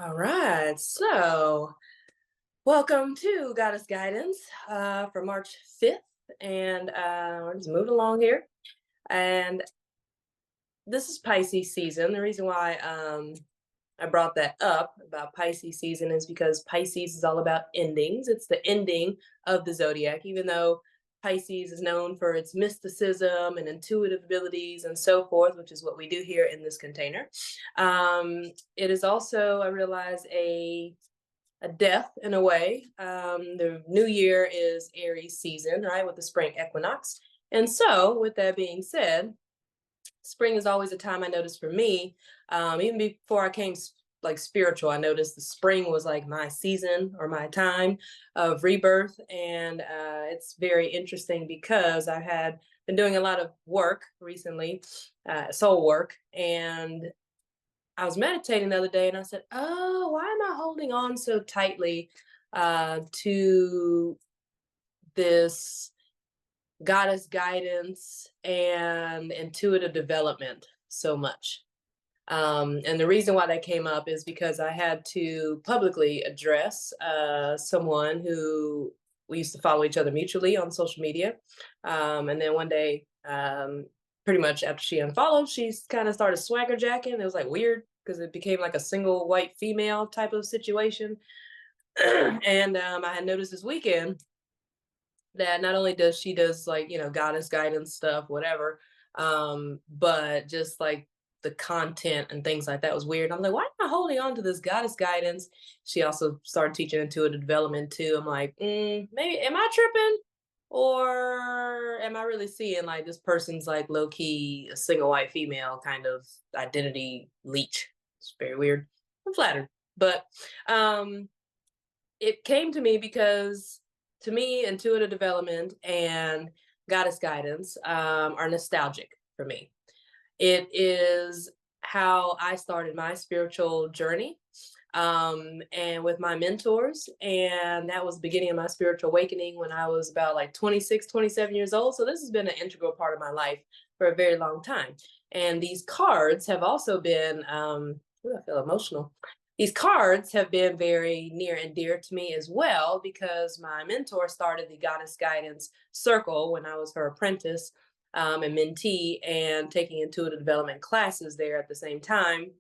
All right, so welcome to Goddess Guidance for March 5th, and we're just moving along here. And this is Pisces season. The reason why I brought that up about Pisces season is because Pisces is all about endings. It's the ending of the zodiac, even though Pisces is known for its mysticism and intuitive abilities and so forth, which is what we do here in this container. It is also, I realize, a death in a way. The new year is Aries season, right, with the spring equinox. And so, with that being said, spring is always a time I noticed for me. Even before I came like spiritual, I noticed the spring was like my season or my time of rebirth. And it's very interesting because I had been doing a lot of work recently, soul work, and I was meditating the other day and I said, oh, why am I holding on so tightly to this goddess guidance and intuitive development so much? And the reason why that came up is because I had to publicly address someone who we used to follow each other mutually on social media. And then one day, pretty much after she unfollowed, she kind of started swagger jacking. It was like weird because it became like a single white female type of situation. And I had noticed this weekend that not only does she does like goddess guidance stuff, whatever, but just like the content and things like that was weird. I'm like, why am I holding on to this goddess guidance? She also started teaching intuitive development too. I'm like, maybe am I tripping? Or am I really seeing like this person's like low key a single white female kind of identity leech? It's very weird. I'm flattered. But it came to me because to me, intuitive development and goddess guidance are nostalgic for me. It is how I started my spiritual journey and with my mentors. And that was the beginning of my spiritual awakening when I was about like 26, 27 years old. So this has been an integral part of my life for a very long time. And these cards have also been, ooh, I feel emotional. These cards have been very near and dear to me as well because my mentor started the Goddess Guidance Circle when I was her apprentice and mentee and taking intuitive development classes there at the same time.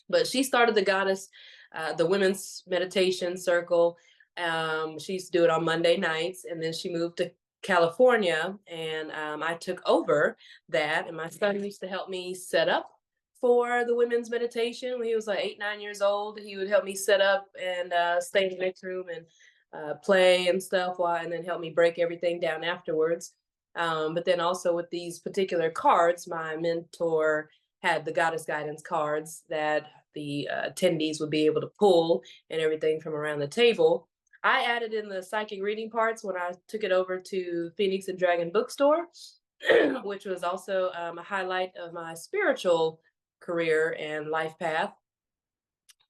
But she started the women's meditation circle. She used to do it on Monday nights, and then she moved to California, and I took over that. And my son used to help me set up for the women's meditation when he was like 8, 9 years old. He would help me set up and stay in the next room and play and stuff while, and then help me break everything down afterwards. But then also with these particular cards, my mentor had the goddess guidance cards that the attendees would be able to pull and everything from around the table. I added in the psychic reading parts when I took it over to Phoenix and Dragon Bookstore, which was also a highlight of my spiritual career and life path.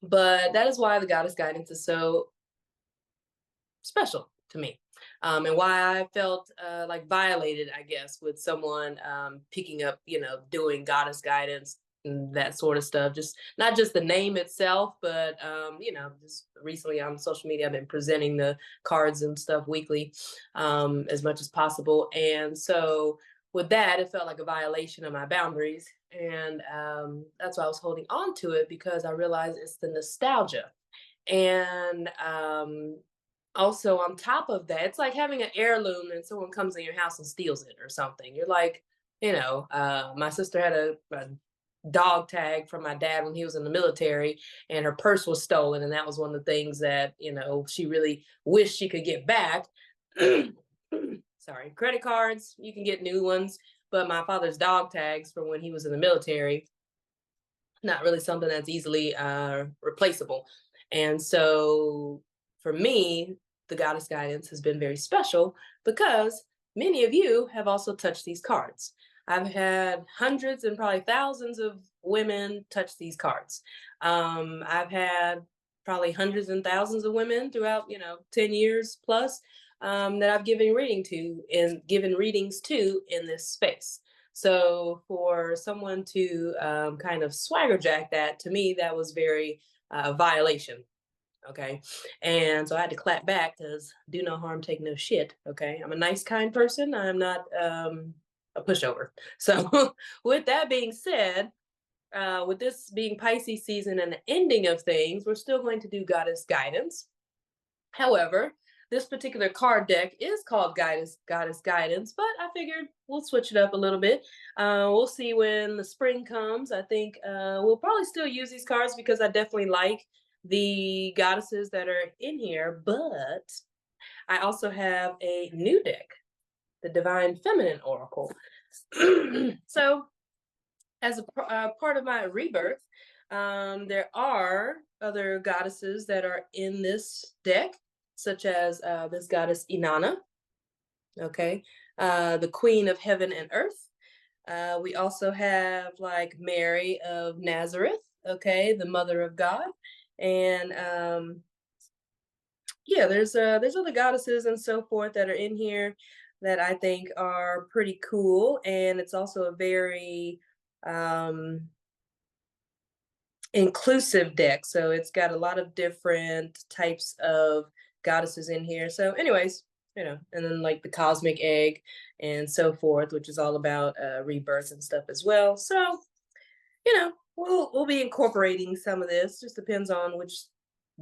But that is why the goddess guidance is so special to me. And why I felt like violated, I guess, with someone picking up, doing goddess guidance and that sort of stuff. Just not just the name itself, but just recently on social media, I've been presenting the cards and stuff weekly as much as possible. And so with that, it felt like a violation of my boundaries. And that's why I was holding on to it because I realized it's the nostalgia. And also on top of that, it's like having an heirloom and someone comes in your house and steals it or something. You're like, my sister had a dog tag from my dad when he was in the military, and her purse was stolen, and that was one of the things that she really wished she could get back. Sorry, credit cards, you can get new ones, but my father's dog tags from when he was in the military, not really something that's easily replaceable. And so for me, the goddess guidance has been very special because many of you have also touched these cards. I've had hundreds and probably thousands of women touch these cards. I've had probably hundreds and thousands of women throughout, 10 years plus that I've given readings to in this space. So for someone to kind of swagger jack that, to me, that was very violation. Okay. And so I had to clap back because do no harm, take no shit. Okay. I'm a nice, kind person. I'm not a pushover. So with that being said, with this being Pisces season and the ending of things, we're still going to do goddess guidance. However, this particular card deck is called Goddess Guidance, but I figured we'll switch it up a little bit. We'll see when the spring comes. I think we'll probably still use these cards because I definitely like the goddesses that are in here, but I also have a new deck, the Divine Feminine Oracle. So as a part of my rebirth, there are other goddesses that are in this deck, such as this goddess Inanna, okay, the Queen of Heaven and Earth. We also have like Mary of Nazareth, okay, the Mother of God, and yeah, there's other goddesses and so forth that are in here that I think are pretty cool, and it's also a very inclusive deck. So it's got a lot of different types of goddesses in here. So anyways, you know, and then like the cosmic egg and so forth, which is all about rebirth and stuff as well. So, you know, we'll be incorporating some of this. Just depends on which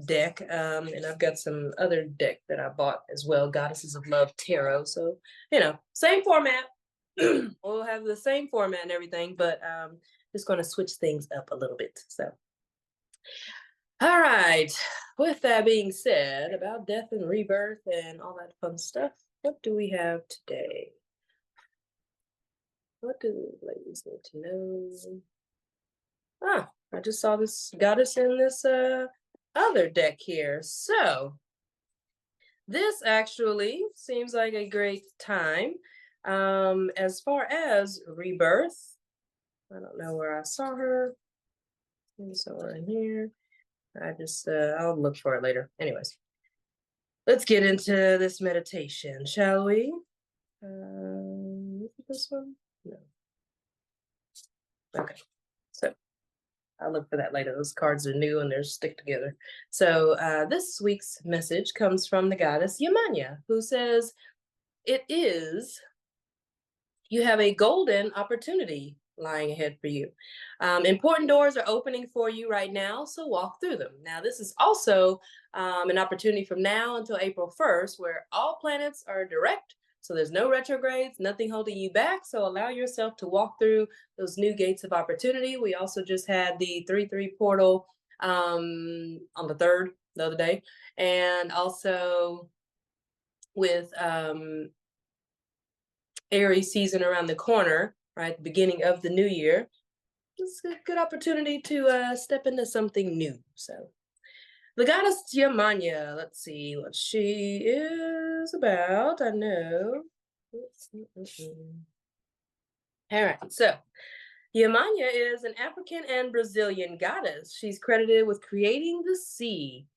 deck. And I've got some other deck that I bought as well, Goddesses of Love Tarot. So, you know, same format. We'll have the same format and everything, but just going to switch things up a little bit. So, all right. With that being said, about death and rebirth and all that fun stuff, what do we have today? What do the ladies need to know? Ah, I just saw this goddess in this other deck here. So, this actually seems like a great time. As far as rebirth, I don't know where I saw her. Somewhere in here. I just, I'll look for it later. Anyways, let's get into this meditation, shall we? Is it this one? No. Okay, so I'll look for that later. Those cards are new and they're stick together. So this week's message comes from the goddess Yemanya, who says, "It is, you have a golden opportunity lying ahead for you. Important doors are opening for you right now, so walk through them." Now, this is also an opportunity from now until April 1st, where all planets are direct. So there's no retrogrades, nothing holding you back. So allow yourself to walk through those new gates of opportunity. We also just had the 3/3 portal on the 3rd, the other day. And also with Aries season around the corner, right, the beginning of the new year, it's a good opportunity to step into something new. So the goddess Yemanya, let's see what she is about. I know. All right, so Yemanya is an African and Brazilian goddess. She's credited with creating the sea.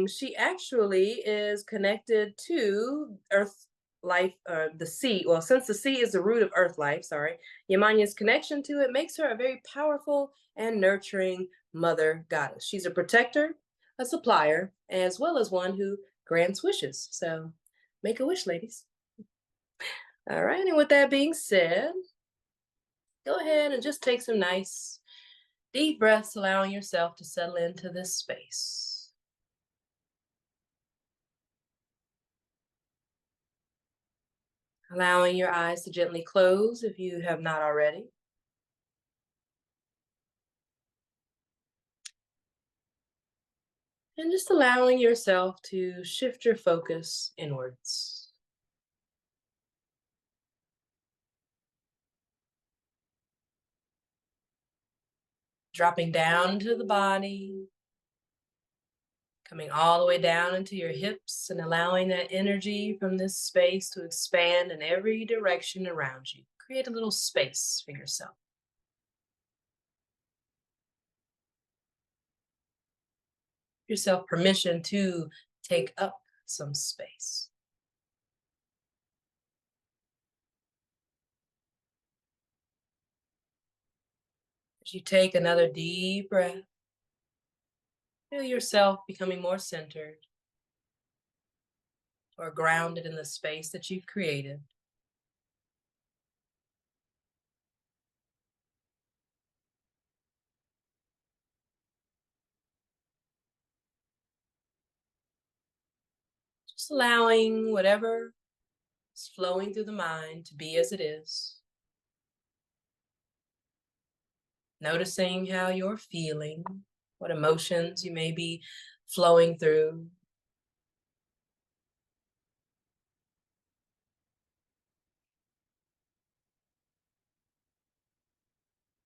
She actually is connected to Earth life, the sea. Well, since the sea is the root of Earth life, sorry, Yemanya's connection to it makes her a very powerful and nurturing mother goddess. She's a protector, a supplier, as well as one who grants wishes. So make a wish, ladies. All right, and with that being said, go ahead and just take some nice deep breaths, allowing yourself to settle into this space. Allowing your eyes to gently close if you have not already. And just allowing yourself to shift your focus inwards. Dropping down into the body, coming all the way down into your hips and allowing that energy from this space to expand in every direction around you. Create a little space for yourself. Give yourself permission to take up some space. As you take another deep breath, feel yourself becoming more centered or grounded in the space that you've created. Just allowing whatever is flowing through the mind to be as it is. Noticing how you're feeling, what emotions you may be flowing through.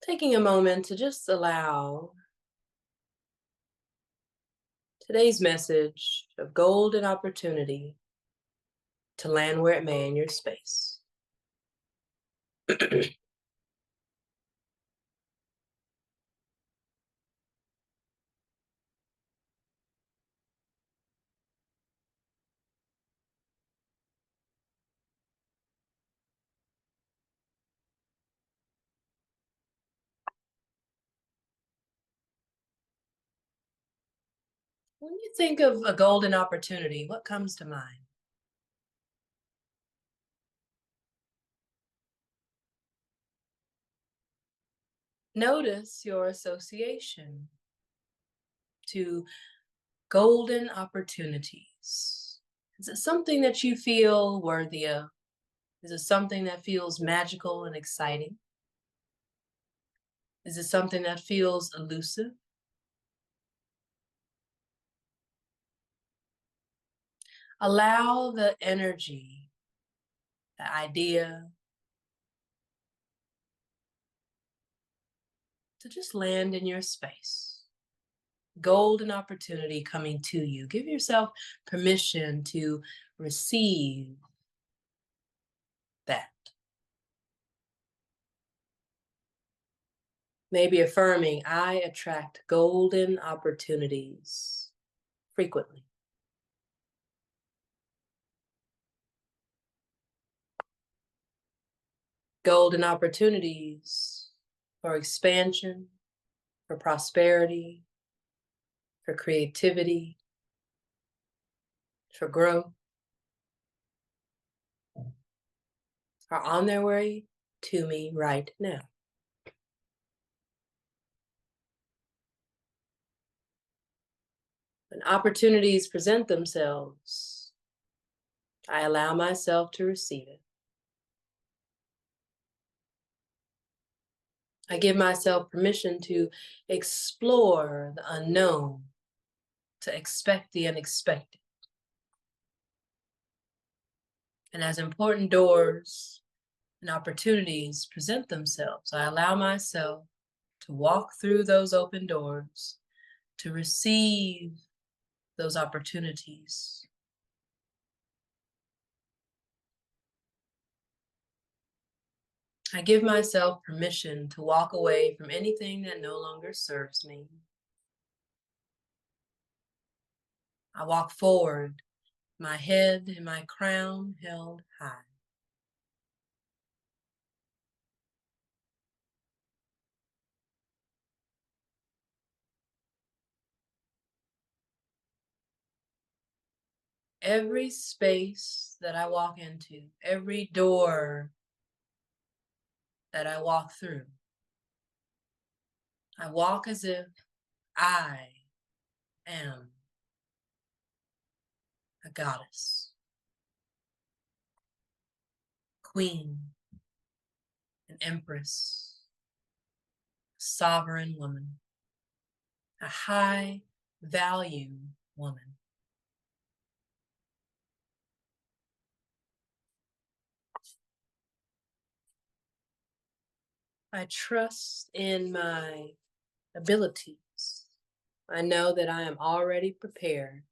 Taking a moment to just allow today's message of golden opportunity to land where it may in your space. When you think of a golden opportunity, what comes to mind? Notice your association to golden opportunities. Is it something that you feel worthy of? Is it something that feels magical and exciting? Is it something that feels elusive? Allow the energy, the idea, to just land in your space. Golden opportunity coming to you. Give yourself permission to receive that. Maybe affirming, I attract golden opportunities frequently. Golden opportunities for expansion, for prosperity, for creativity, for growth, are on their way to me right now. When opportunities present themselves, I allow myself to receive it. I give myself permission to explore the unknown, to expect the unexpected. And as important doors and opportunities present themselves, I allow myself to walk through those open doors, to receive those opportunities. I give myself permission to walk away from anything that no longer serves me. I walk forward, my head and my crown held high. Every space that I walk into, every door that I walk through, I walk as if I am a goddess, queen, an empress, sovereign woman, a high value woman. I trust in my abilities. I know that I am already prepared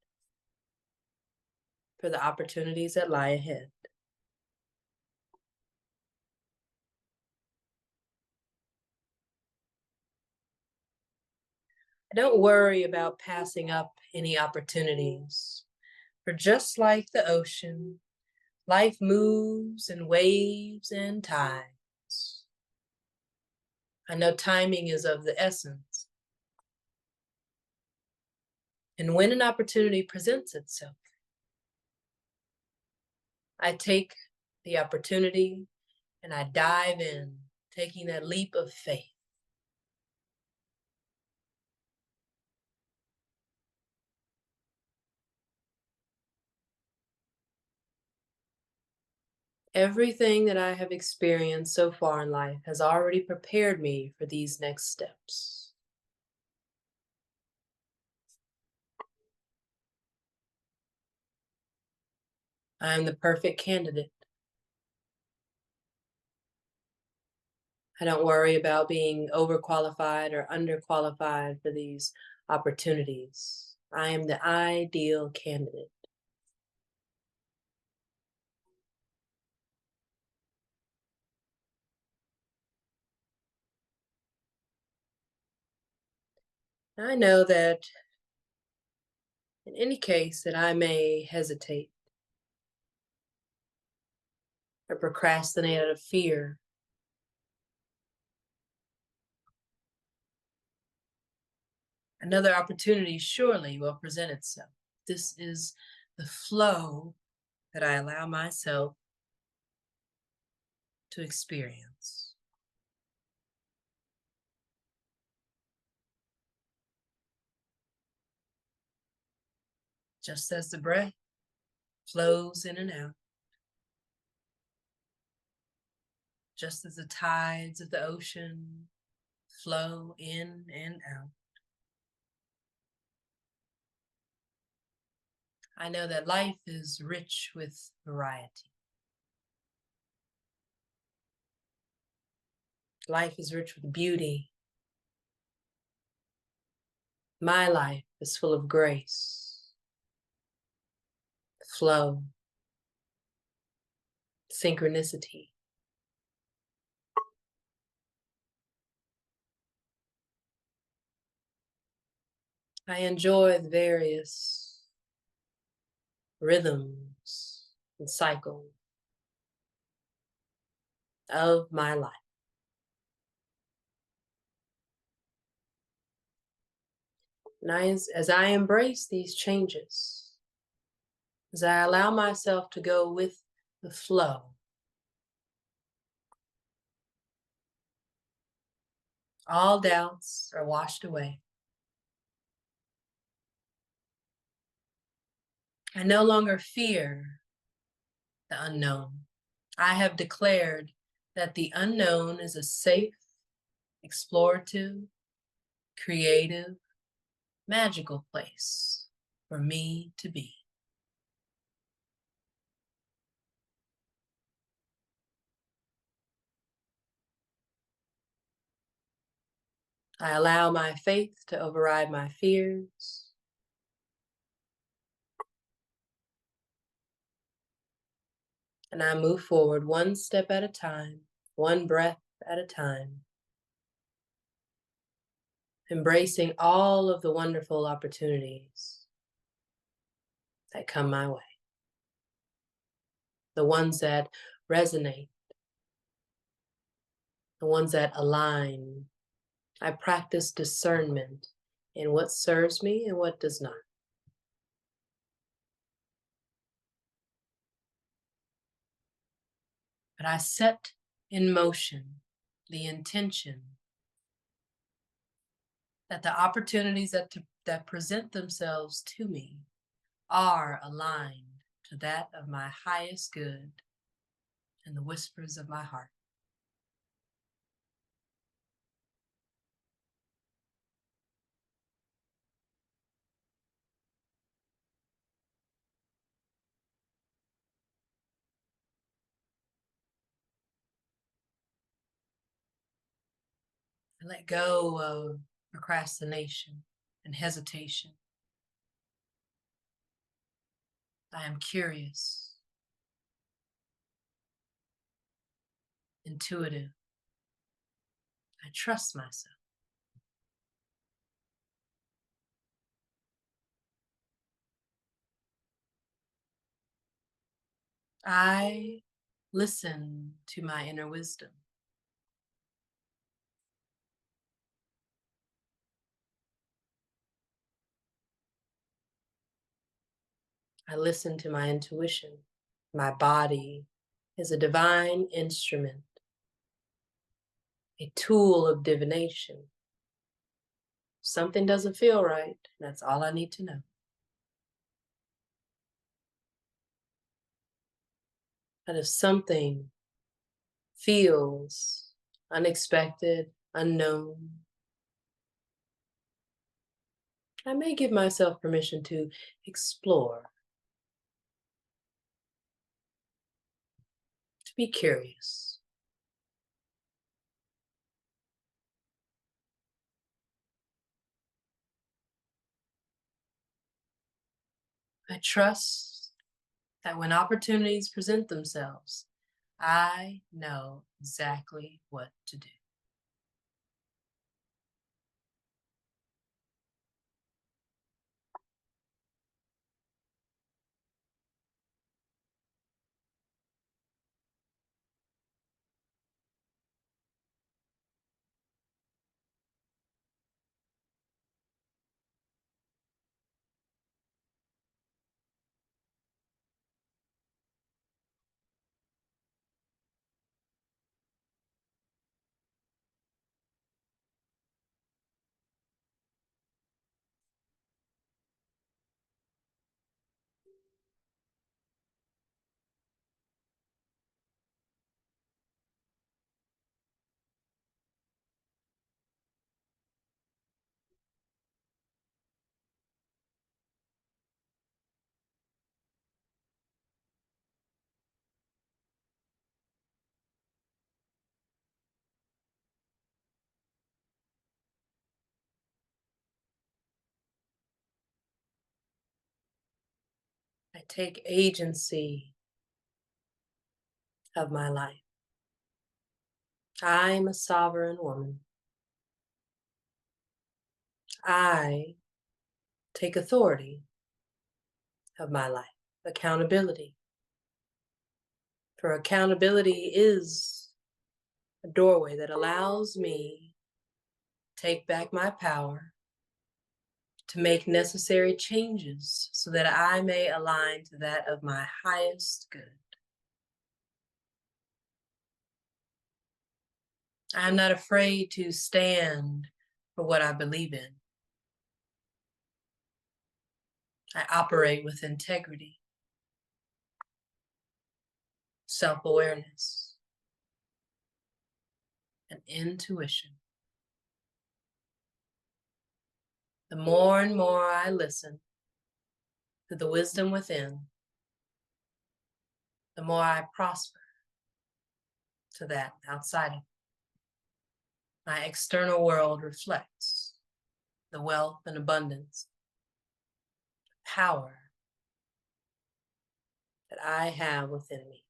for the opportunities that lie ahead. Don't worry about passing up any opportunities, for just like the ocean, life moves in waves and tides. I know timing is of the essence. And when an opportunity presents itself, I take the opportunity and I dive in, taking that leap of faith. Everything that I have experienced so far in life has already prepared me for these next steps. I am the perfect candidate. I don't worry about being overqualified or underqualified for these opportunities. I am the ideal candidate. I know that in any case that I may hesitate or procrastinate out of fear, another opportunity surely will present itself. This is the flow that I allow myself to experience. Just as the breath flows in and out, just as the tides of the ocean flow in and out, I know that life is rich with variety. Life is rich with beauty. My life is full of grace, flow, synchronicity. I enjoy the various rhythms and cycles of my life. And as I embrace these changes, as I allow myself to go with the flow, all doubts are washed away. I no longer fear the unknown. I have declared that the unknown is a safe, explorative, creative, magical place for me to be. I allow my faith to override my fears. And I move forward one step at a time, one breath at a time, embracing all of the wonderful opportunities that come my way, the ones that resonate, the ones that align. I practice discernment in what serves me and what does not. But I set in motion the intention that the opportunities that present themselves to me are aligned to that of my highest good and the whispers of my heart. I let go of procrastination and hesitation. I am curious, intuitive. I trust myself. I listen to my inner wisdom. I listen to my intuition. My body is a divine instrument, a tool of divination. If something doesn't feel right, that's all I need to know. But if something feels unexpected, unknown, I may give myself permission to explore, to be curious. I trust that when opportunities present themselves, I know exactly what to do. I take agency of my life. I'm a sovereign woman. I take authority of my life. Accountability. For accountability is a doorway that allows me to take back my power, to make necessary changes so that I may align to that of my highest good. I'm not afraid to stand for what I believe in. I operate with integrity, self-awareness, and intuition. The more and more I listen to the wisdom within, the more I prosper to that outside of me. My external world reflects the wealth and abundance, power that I have within me.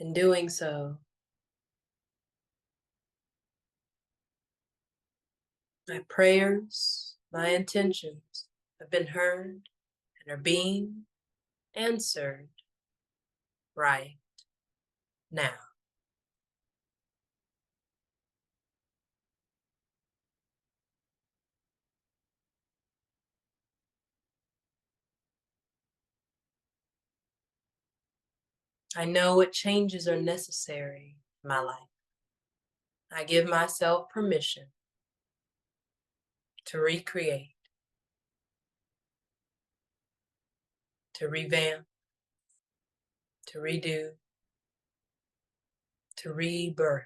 In doing so, my prayers, my intentions have been heard and are being answered right now. I know what changes are necessary in my life. I give myself permission to recreate, to revamp, to redo, to rebirth.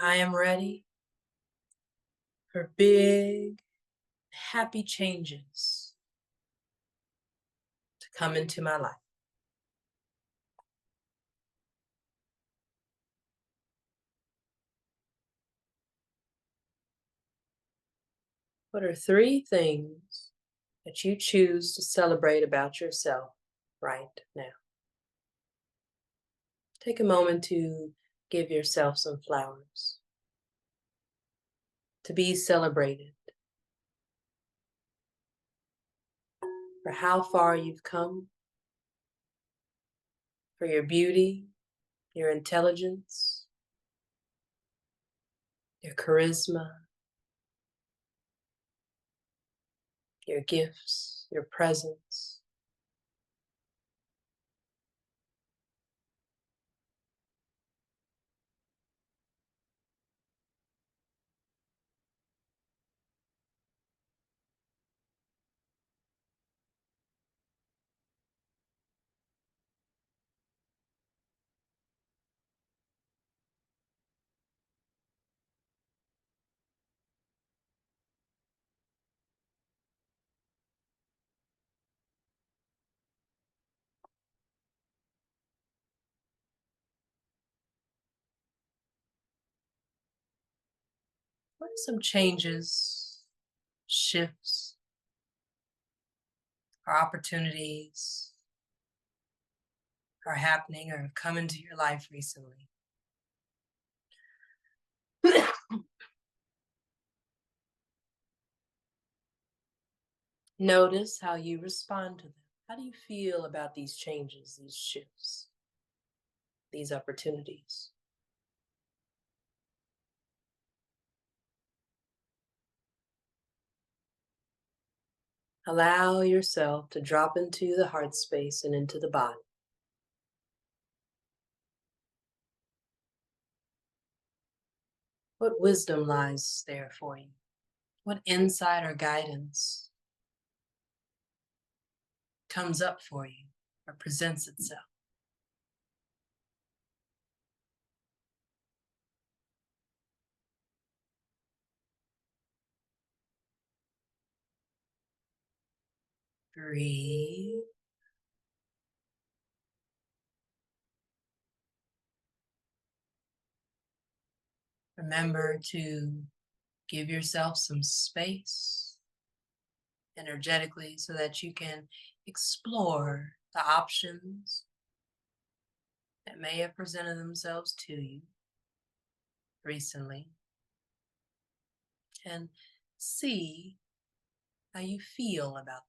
I am ready for big, happy changes to come into my life. What are 3 things that you choose to celebrate about yourself right now? Take a moment to give yourself some flowers to be celebrated for how far you've come, for your beauty, your intelligence, your charisma, your gifts, your presence. What are some changes, shifts, or opportunities are happening or have come into your life recently? Notice how you respond to them. How do you feel about these changes, these shifts, these opportunities? Allow yourself to drop into the heart space and into the body. What wisdom lies there for you? What insight or guidance comes up for you or presents itself? Breathe. Remember to give yourself some space energetically so that you can explore the options that may have presented themselves to you recently and see how you feel about them.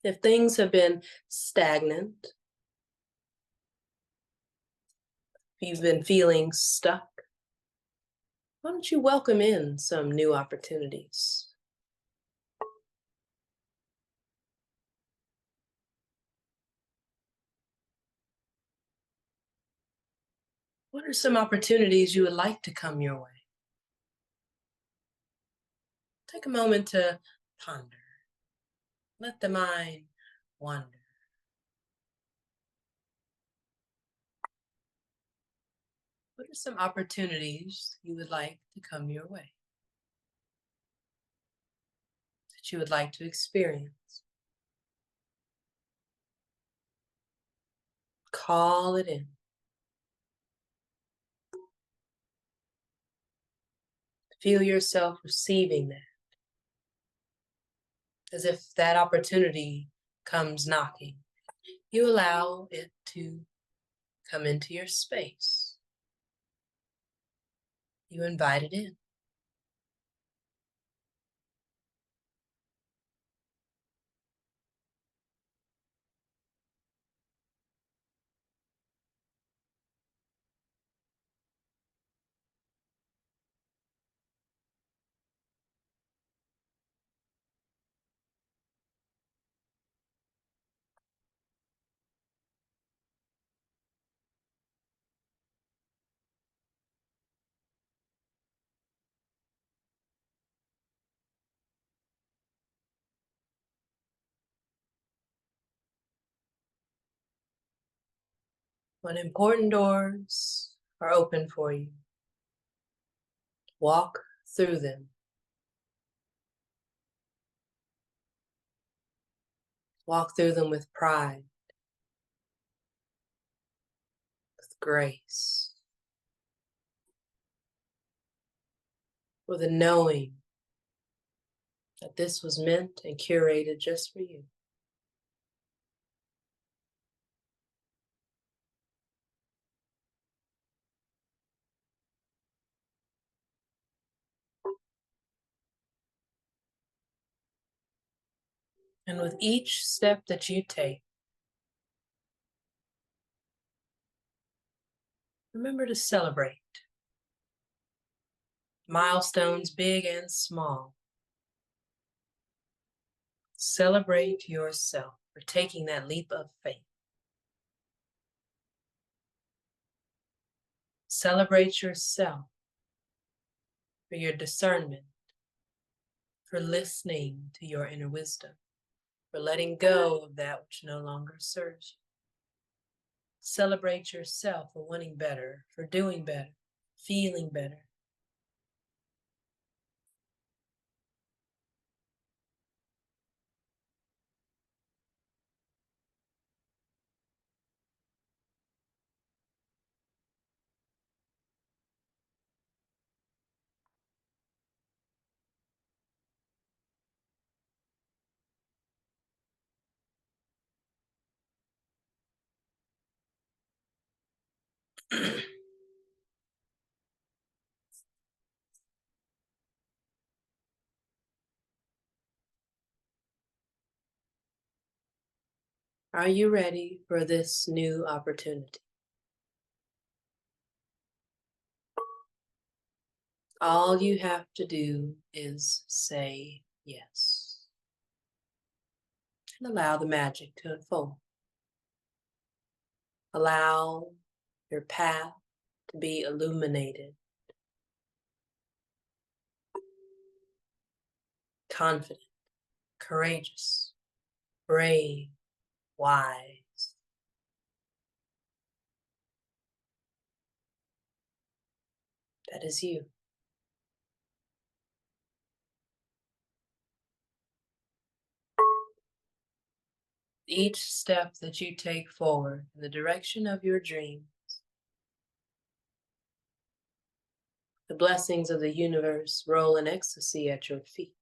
If things have been stagnant, if you've been feeling stuck, why don't you welcome in some new opportunities? What are some opportunities you would like to come your way? Take a moment to ponder. Let the mind wander. What are some opportunities you would like to come your way? That you would like to experience? Call it in. Feel yourself receiving that, as if that opportunity comes knocking. You allow it to come into your space. You invite it in. When important doors are open for you, walk through them. Walk through them with pride, with grace, with a knowing that this was meant and curated just for you. And with each step that you take, remember to celebrate milestones big and small. Celebrate yourself for taking that leap of faith. Celebrate yourself for your discernment, for listening to your inner wisdom, for letting go of that which no longer serves you. Celebrate yourself for wanting better, for doing better, feeling better. Are you ready for this new opportunity? All you have to do is say yes and allow the magic to unfold. Allow your path to be illuminated, confident, courageous, brave, wise. That is you. Each step that you take forward in the direction of your dreams, the blessings of the universe roll in ecstasy at your feet.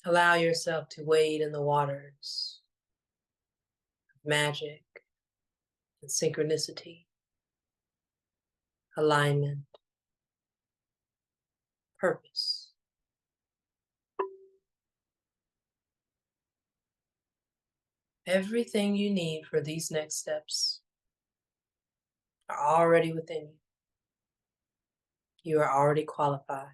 Allow yourself to wade in the waters of magic and synchronicity, alignment, purpose. Everything you need for these next steps are already within you. You are already qualified.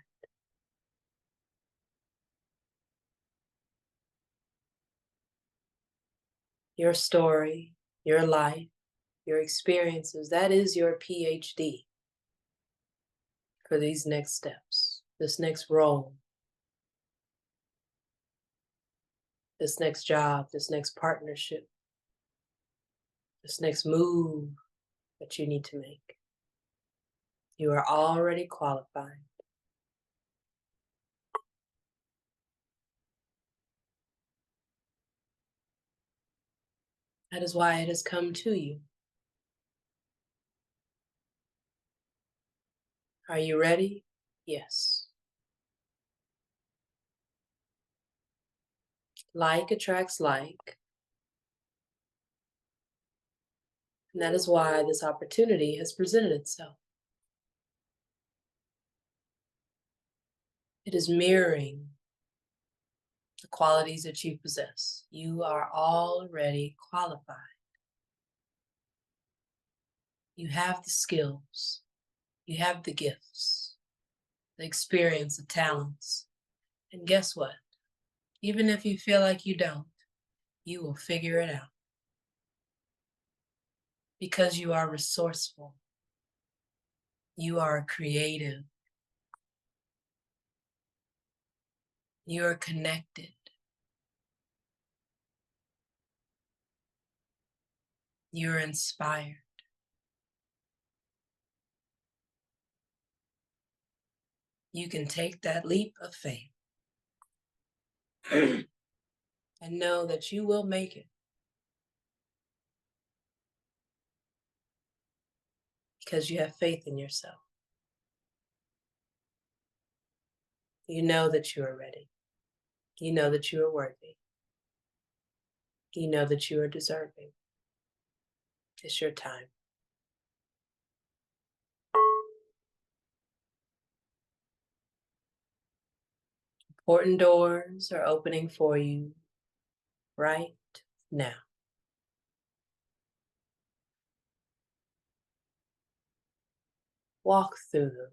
Your story, your life, your experiences, that is your PhD for these next steps, this next role, this next job, this next partnership, this next move that you need to make. You are already qualified. That is why it has come to you. Are you ready? Yes. Like attracts like. And that is why this opportunity has presented itself. It is mirroring the qualities that you possess. You are already qualified. You have the skills. You have the gifts, the experience, the talents. And guess what? Even if you feel like you don't, you will figure it out. Because you are resourceful. You are creative. You are connected. You're inspired. You can take that leap of faith and know that you will make it. because you have faith in yourself. You know that you are ready. You know that you are worthy. You know that you are deserving. It's your time. Important doors are opening for you right now. Walk through them.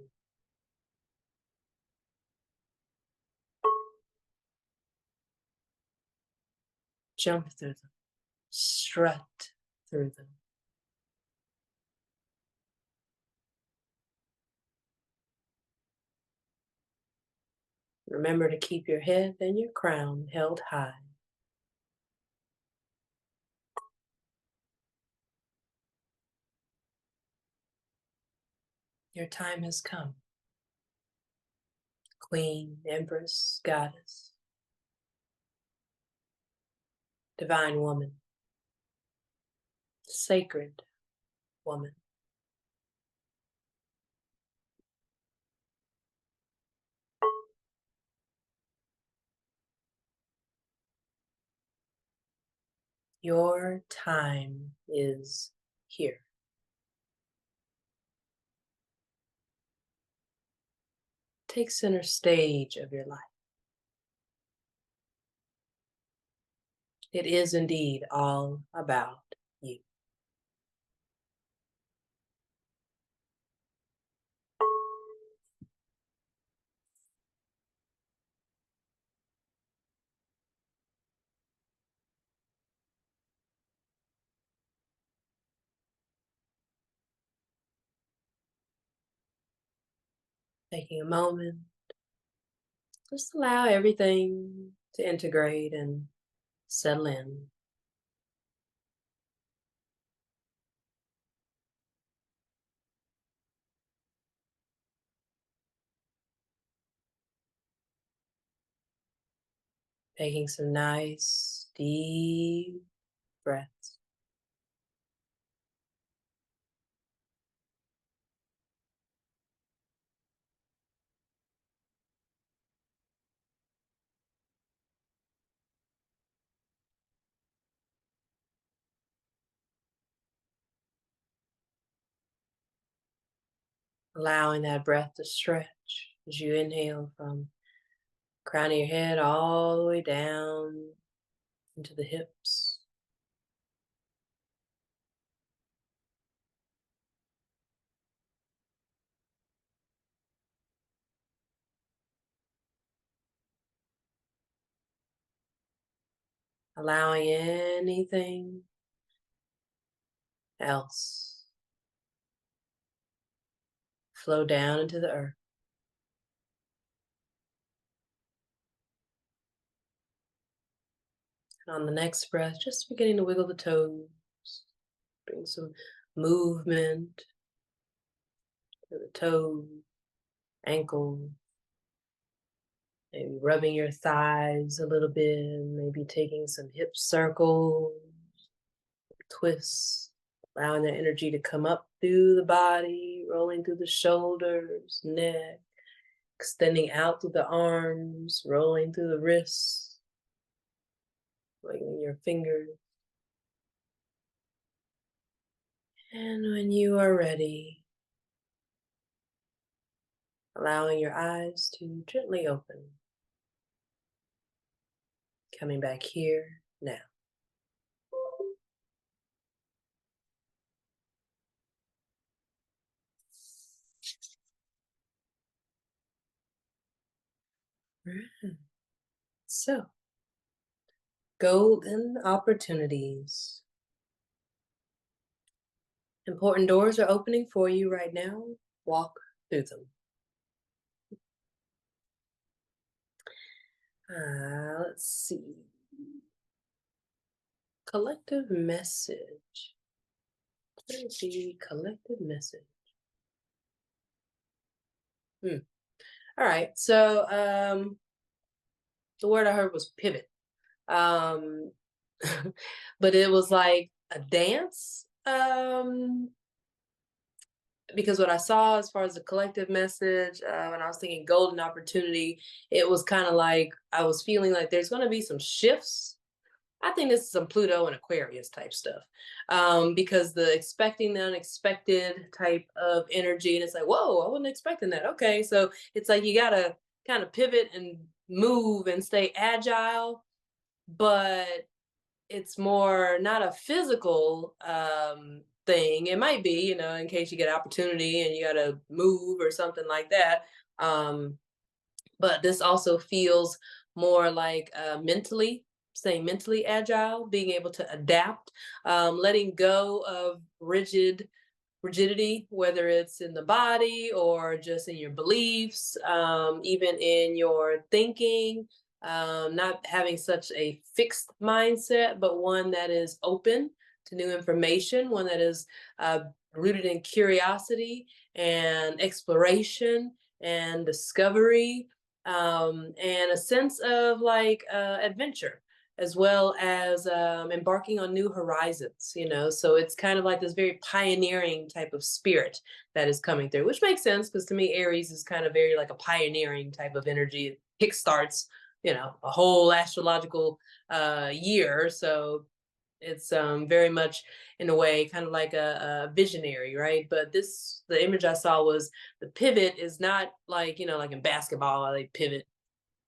Jump through them. Strut through them. Remember to keep your head and your crown held high. Your time has come. Queen, Empress, Goddess, Divine Woman, Sacred Woman. Your time is here. Take center stage of your life. It is indeed all about you. Taking a moment, just allow everything to integrate and settle in. Taking some nice, deep breaths. Allowing that breath to stretch as you inhale from crown of your head all the way down into the hips. Allowing anything else flow down into the earth. And on the next breath, just beginning to wiggle the toes, bring some movement to the toes, ankle, maybe rubbing your thighs a little bit, maybe taking some hip circles, twists, allowing that energy to come up through the body, rolling through the shoulders, neck, extending out through the arms, rolling through the wrists, wiggling your fingers. And when you are ready, allowing your eyes to gently open, coming back here now. So, golden opportunities. Important doors are opening for you right now. Walk through them. Let's see. Collective message. What is the collective message? All right. So the word I heard was pivot. But it was like a dance because what I saw as far as the collective message, when I was thinking golden opportunity, it was kind of like I was feeling like there's going to be some shifts. I think this is some Pluto and Aquarius type stuff, because the expecting the unexpected type of energy, and it's like, whoa, I wasn't expecting that. Okay, so it's like you gotta kind of pivot and move and stay agile, but it's more not a physical thing. It might be, in case you get opportunity and you got to move or something like that. Um, but this also feels more like mentally, staying mentally agile, being able to adapt, letting go of rigidity, whether it's in the body or just in your beliefs, even in your thinking, not having such a fixed mindset, but one that is open to new information, one that is rooted in curiosity and exploration and discovery, and a sense of like adventure, as well as embarking on new horizons, So it's kind of like this very pioneering type of spirit that is coming through, which makes sense because to me, Aries is kind of very like a pioneering type of energy. It kickstarts, a whole astrological year. So it's very much in a way kind of like a visionary, right? But the image I saw was the pivot is not like, like in basketball, they pivot.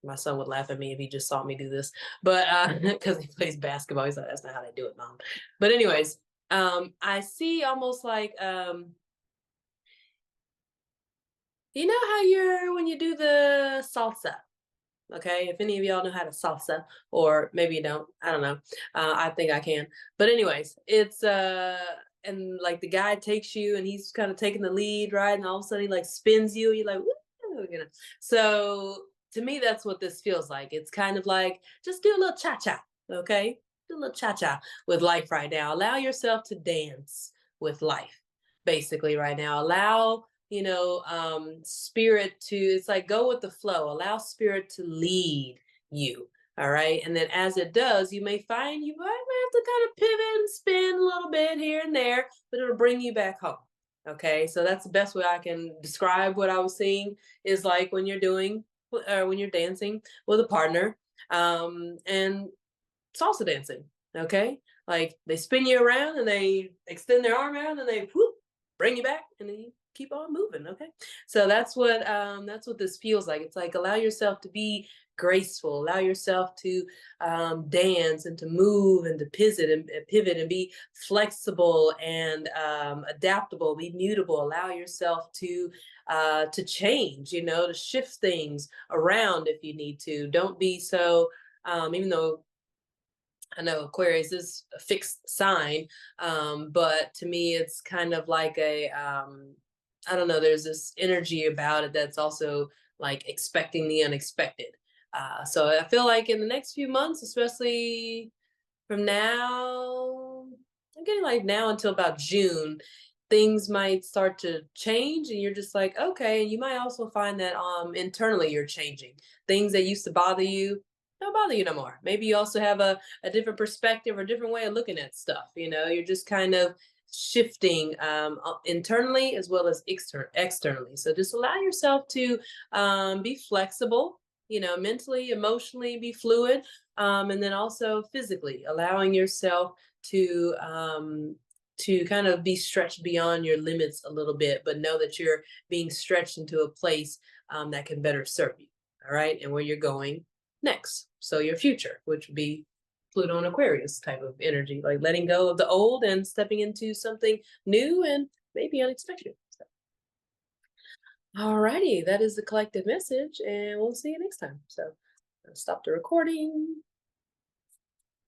My son would laugh at me if he just saw me do this, but because he plays basketball, he's like, that's not how they do it, mom. But anyways, I see almost like you know how when you do the salsa. Okay, if any of y'all know how to salsa, or maybe you don't, I don't know. I think I can. But anyways, it's and like the guy takes you and he's kind of taking the lead, right? And all of a sudden he like spins you, and you're like, woo, So to me, that's what this feels like. It's kind of like just do a little cha-cha, okay? Do a little cha-cha with life right now. Allow yourself to dance with life, basically, right now. Allow spirit to, it's like go with the flow, allow spirit to lead you. All right. And then as it does, you may find you might have to kind of pivot and spin a little bit here and there, but it'll bring you back home. Okay. So that's the best way I can describe what I was seeing is like when you're doing, or when you're dancing with a partner, and salsa dancing. Okay. Like they spin you around and they extend their arm out and they whoop, bring you back and then you keep on moving. Okay. So that's what this feels like. It's like allow yourself to be graceful, allow yourself to dance and to move and to pivot and be flexible and adaptable, be mutable, allow yourself to change, to shift things around if you need to. Don't be so even though I know Aquarius is a fixed sign, but to me, it's kind of like I don't know, there's this energy about it that's also like expecting the unexpected. So I feel like in the next few months, especially from now, I'm getting like now until about June, things might start to change and you're just like, okay, you might also find that internally you're changing. Things that used to bother you don't bother you no more. Maybe you also have a different perspective or different way of looking at stuff. You're just kind of shifting internally as well as externally. So just allow yourself to be flexible, mentally, emotionally, be fluid, and then also physically, allowing yourself to kind of be stretched beyond your limits a little bit, but know that you're being stretched into a place that can better serve you. All right, and where you're going next. So your future, which would be Pluto and Aquarius type of energy, like letting go of the old and stepping into something new and maybe unexpected. So, all righty, that is the collective message, and we'll see you next time. So I'll stop the recording.